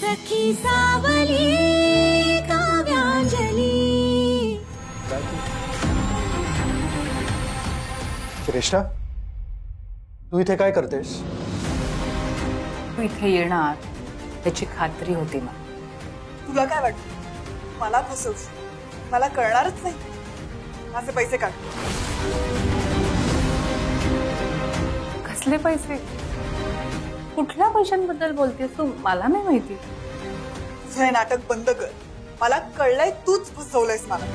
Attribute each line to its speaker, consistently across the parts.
Speaker 1: सखी सावली काव्यांजली।
Speaker 2: श्रेष्ठा, तू इथे काय करतेस?
Speaker 3: तू इथे येणार त्याची खात्री होती ना।
Speaker 4: तुला काय वाटतं मला फसवस? मला कळणारच नाही। माझे पैसे काढ।
Speaker 3: कसले पैसे? कुठल्या पैशांबद्दल बोलतेस तू? मला नाही माहिती।
Speaker 4: तुझं हे नाटक बंद कर। मला कळलंय तूच फसवलंयस मला।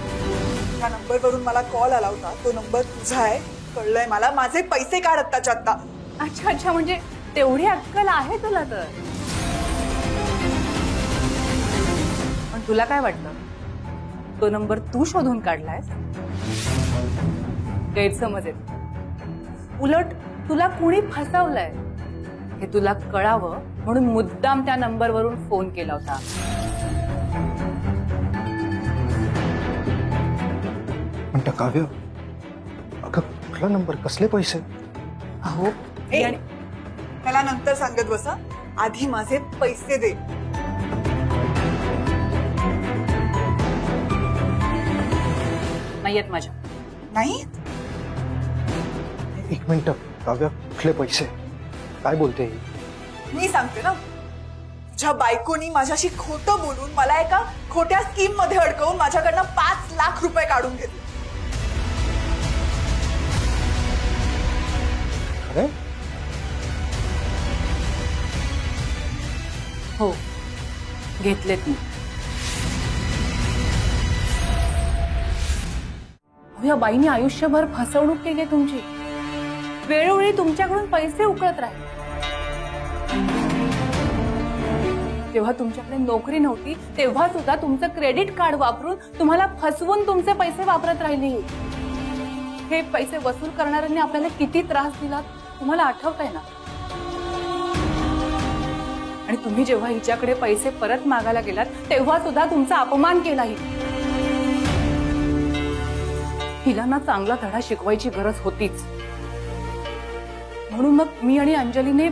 Speaker 4: त्या नंबरवरून मला कॉल आला होता, तो नंबर तुझा आहे कळलंय मला। माझे पैसे काढ आत्ताच्या आत्ता।
Speaker 3: अच्छा अच्छा, म्हणजे तेवढी अक्कल आहे तुला तर? पण तुला काय वाटलं तो नंबर तू शोधून काढलायस? गैरसमज आहे। उलट तुला कुणी फसवलंय हे तुला कळावं म्हणून मुद्दाम त्या नंबरवरून फोन केला होता।
Speaker 2: म्हणता काव्य, अगं कुठला नंबर, कसले पैसे?
Speaker 3: अहो
Speaker 4: मला नंतर सांगत बसा, आधी माझे पैसे दे।
Speaker 3: नाही येत माझ्या।
Speaker 4: नाही?
Speaker 2: एक मिनिट काव्य, कुठले पैसे? काय बोलते?
Speaker 4: मी सांगते ना, तुझ्या बायकोनी माझ्याशी खोटं बोलून मला एका खोट्या स्कीम मध्ये अडकवून माझ्याकडनं 5 लाख रुपये काढून घेतले।
Speaker 2: अरे
Speaker 3: हो घेतलेत मी। या बाईने आयुष्यभर फसवणूक केली तुमची। वेळोवेळी तुमच्याकडून पैसे उकळत राहिले। जेव्हा तुमच्याकडे नोकरी नव्हती तेव्हा सुद्धा तुमचं क्रेडिट कार्ड वापरून तुम्हाला फसवून तुमचे पैसे वापरत राहिली। हे पैसे वसूल करणाऱ्यांनी आपल्याला किती त्रास दिला तुम्हाला आठवतंय ना? आणि तुम्ही जेव्हा हिच्याकडे पैसे परत मागायला गेलात तेव्हा सुद्धा तुमचा अपमान केला। हिला ना चांगला धडा शिकवायची गरज होतीच। म्हणून मग मी आणि अंजलीने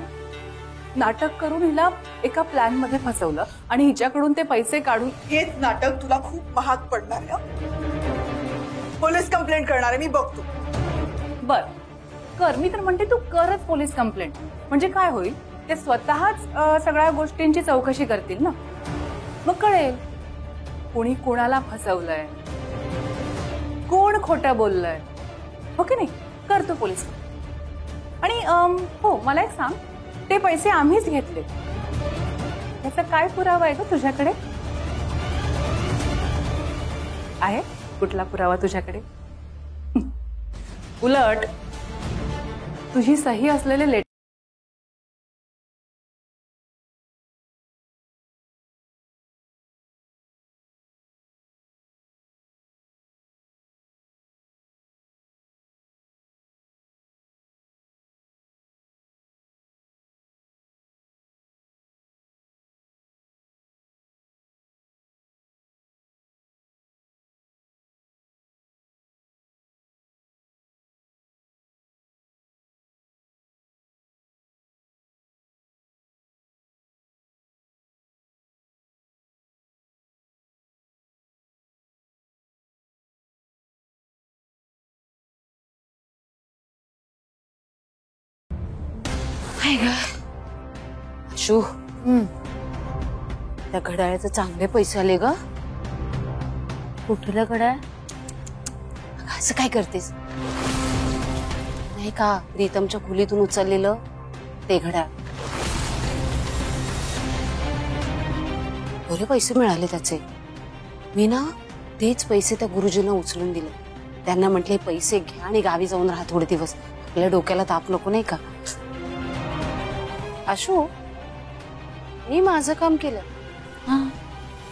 Speaker 3: नाटक करून हिला एका प्लॅन मध्ये फसवलं आणि हिच्याकडून ते पैसे काढून।
Speaker 4: हेच नाटक तुला खूप महाग पडणार आहे। पोलीस कंप्लेंट करणार आहे मी, बघतो।
Speaker 3: बर कर, मी तर म्हणते तू करच पोलीस कंप्लेंट। म्हणजे काय होईल, ते स्वतःच सगळ्या गोष्टींची चौकशी करतील ना। मग कळेल कोणी कोणाला फसवलंय, कोण खोटं बोललंय, हो की नाही? करतो पोलीस। आणि हो मला एक सांग, ते पैसे आम्हीच घेतले याचा काय पुरावा आहे ग तुझ्याकडे? आहे कुठला पुरावा तुझ्याकडे? उलट तुझी सही असलेले लेटर
Speaker 5: शू त्या घड्याळाचे चांगले पैसे आले ग। कुठलं घड्याळ? असं काय करतेस? नाही का प्रीतमच्या खोलीतून उचललेलं ते घड्याळ? बरे पैसे मिळाले त्याचे। मी ना तेच पैसे त्या गुरुजींना उचलून दिले। त्यांना म्हटले पैसे घ्या आणि गावी जाऊन राहा थोडे दिवस, आपल्या डोक्याला ताप नको नाही का? आशू, मी माझं काम केलं।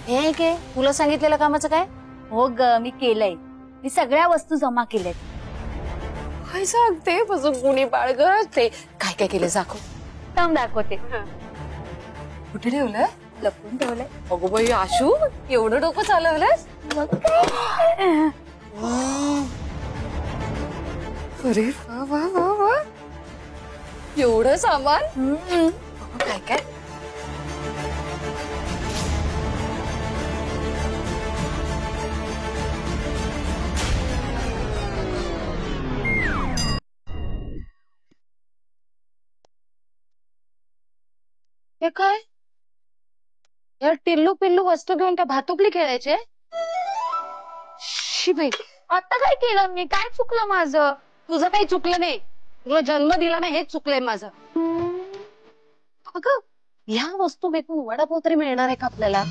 Speaker 5: हे काय तुला सांगितलेलं कामाचं काय?
Speaker 1: हो ग, मी केलंय। मी सगळ्या वस्तू जमा केल्यात।
Speaker 5: काय सांगते गुणी बाळग? ते काय काय केलं दाखव।
Speaker 1: थांब दाखवते।
Speaker 5: कुठे ठेवलं?
Speaker 1: लपून ठेवलंय।
Speaker 5: अगो बाई आशू, एवढं डोकं चालवलंस?
Speaker 1: मग काय?
Speaker 5: अरे वा वा वा वा, एवढं सामान? काय काय? काय या टिल्लू पिल्लू वस्तू घेऊन काय भातुकली खेळायचे? शी बाई, आता काय केलं मी? काय चुकलं माझं? तुझं काही चुकलं नाही, तुला जन्म दिला ना हेच चुकलंय माझं. अगं ह्या वस्तू विकून वडापाव तरी मिळणार आहे का आपल्याला?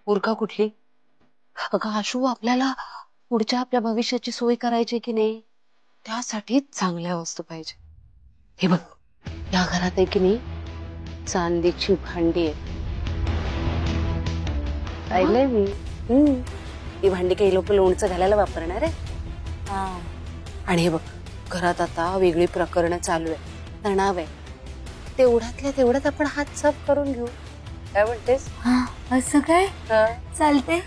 Speaker 5: मूर्खा कुठली. अगं आशू, आपल्याला पुढच्या आपल्या भविष्याची सोय करायची की नाही, त्यासाठी चांगल्या वस्तू पाहिजे. हे बघ, या घरात आहे की नाही चांदीची भांडी आहे. पाहिलंय मी. ही भांडी काही लोक लोणचं घालायला वापरणार आहे. आणि हे बघ, घरात आता वेगळी प्रकरणं चालू आहे, तणाव आहे. तेवढ्यातल्या तेवढ्यात आपण हात साफ करून घेऊ. काय म्हणतेस?
Speaker 1: असं काय चालते?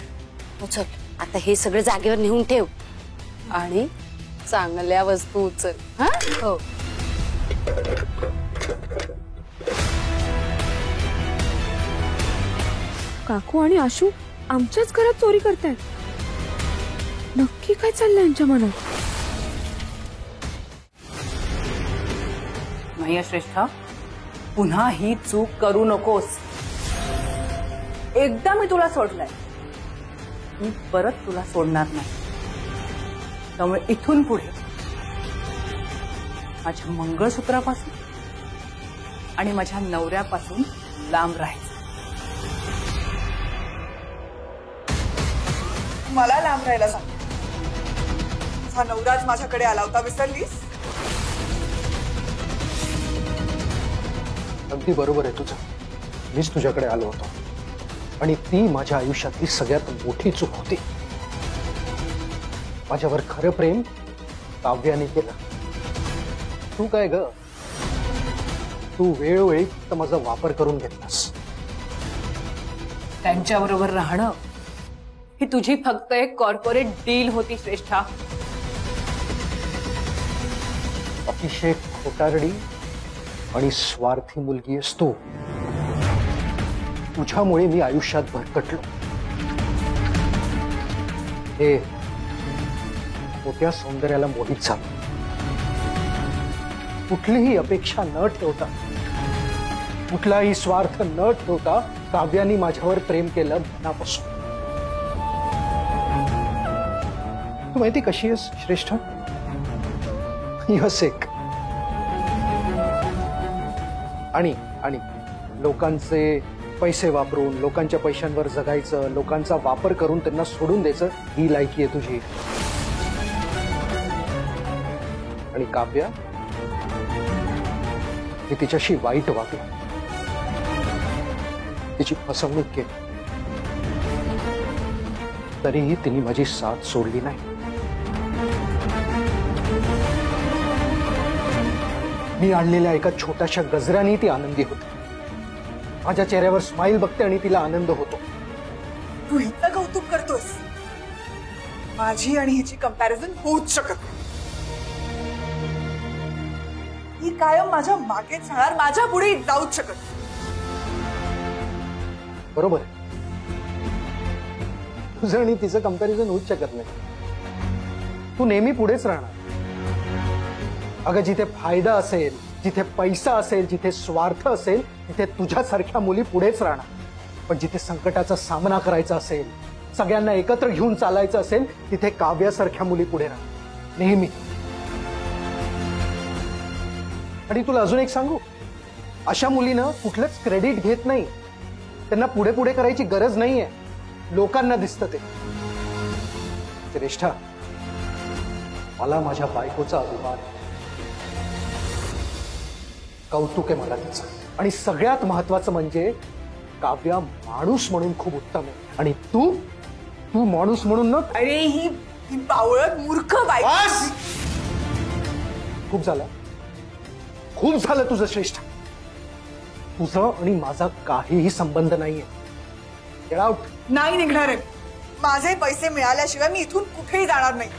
Speaker 5: चल आता हे सगळं जागेवर नेऊन ठेव आणि चांगल्या वस्तू उचल. हो.
Speaker 6: काकू आणि आशू आमच्याच घरात चोरी करतायत. नक्की काय चाललंय यांच्या मनात?
Speaker 3: नाही श्रेष्ठा, पुन्हा ही चूक करू नकोस. एकदा मी तुला सोडलंय, मी परत तुला सोडणार नाही. त्यामुळे इथून पुढे माझ्या मंगळसूत्रापासून आणि माझ्या नवऱ्यापासून लांब राहायचं.
Speaker 4: मला लांब राहायला सांग. हा नवराज माझ्याकडे आला होता, विसरलीस?
Speaker 2: अगदी बरोबर आहे तुझं. मीच तुझ्याकडे आलो होतो आणि ती माझ्या आयुष्यातली सगळ्यात मोठी चूक होती. माझ्यावर खरं प्रेम काव्याने केलं. तू काय ग, तू वेळोवेळी फक्त माझा वापर करून घेतलास.
Speaker 3: त्यांच्याबरोबर राहणं ही तुझी फक्त एक कॉर्पोरेट डील होती श्रेष्ठा.
Speaker 2: अतिशय खोटारडी आणि स्वार्थी मुलगी आहेस तू. तुझ्यामुळे मी आयुष्यात भरकटलो. हे मोठ्या सौंदर्याला मोहित झालो. कुठलीही अपेक्षा न ठेवता, कुठलाही स्वार्थ न ठेवता काव्यानी माझ्यावर प्रेम केलं मनापासून. तू माहिती कशी आहेस श्रेष्ठ? यस एक. आणि आणि लोकांचे पैसे वापरून, लोकांच्या पैशांवर जगायचं, लोकांचा वापर करून त्यांना सोडून द्यायचं, ही लायकी आहे तुझी. आणि काव्या, मी तिच्याशी वाईट वागलो, तिची फसवणूक केली, तरीही तिने माझी साथ सोडली नाही. मी आणलेल्या एका छोट्याशा गजराने ती आनंदी होती. माझ्या चेहऱ्यावर स्माइल बघते आणि तिला आनंद होतो.
Speaker 4: तू हिचं कौतुक करतोस. माझी आणि हिची कंपॅरिझन होऊच शकत नाही. ही कायम माझ्या मागेच राहणार, माझ्या पुढे जाऊच शकत नाही.
Speaker 2: बरोबर आहे. तुझं आणि तिचं कंपॅरिझन होऊच शकत नाही. तू नेहमी पुढेच राहणार. अगं, जिथे फायदा असेल, जिथे पैसा असेल, जिथे स्वार्थ असेल, तिथे तुझ्यासारख्या मुली पुढेच राहणार. पण जिथे संकटाचा सामना करायचा असेल, सगळ्यांना एकत्र घेऊन चालायचं असेल, तिथे काव्यासारख्या मुली पुढे राहणार नेहमी. आणि तुला अजून एक सांगू, अशा मुलीनं कुठलंच क्रेडिट घेत नाही. त्यांना पुढे पुढे करायची गरज नाहीये. लोकांना दिसतं ते. श्रेष्ठा, मला माझ्या बायकोचा अभिमान, कौतुक आहे मला तिचं. आणि सगळ्यात महत्वाचं म्हणजे काव्या माणूस म्हणून खूप उत्तम आहे. आणि तू तू माणूस म्हणून ना.
Speaker 4: अरे ही बावळट मूर्ख बायको.
Speaker 2: खूप झालं, खूप झालं तुझं श्रेष्ठ. तुझं आणि माझा काहीही संबंध नाहीये. Get out.
Speaker 4: नाही निघणार आहे. माझे पैसे मिळाल्याशिवाय मी इथून कुठेही जाणार नाही.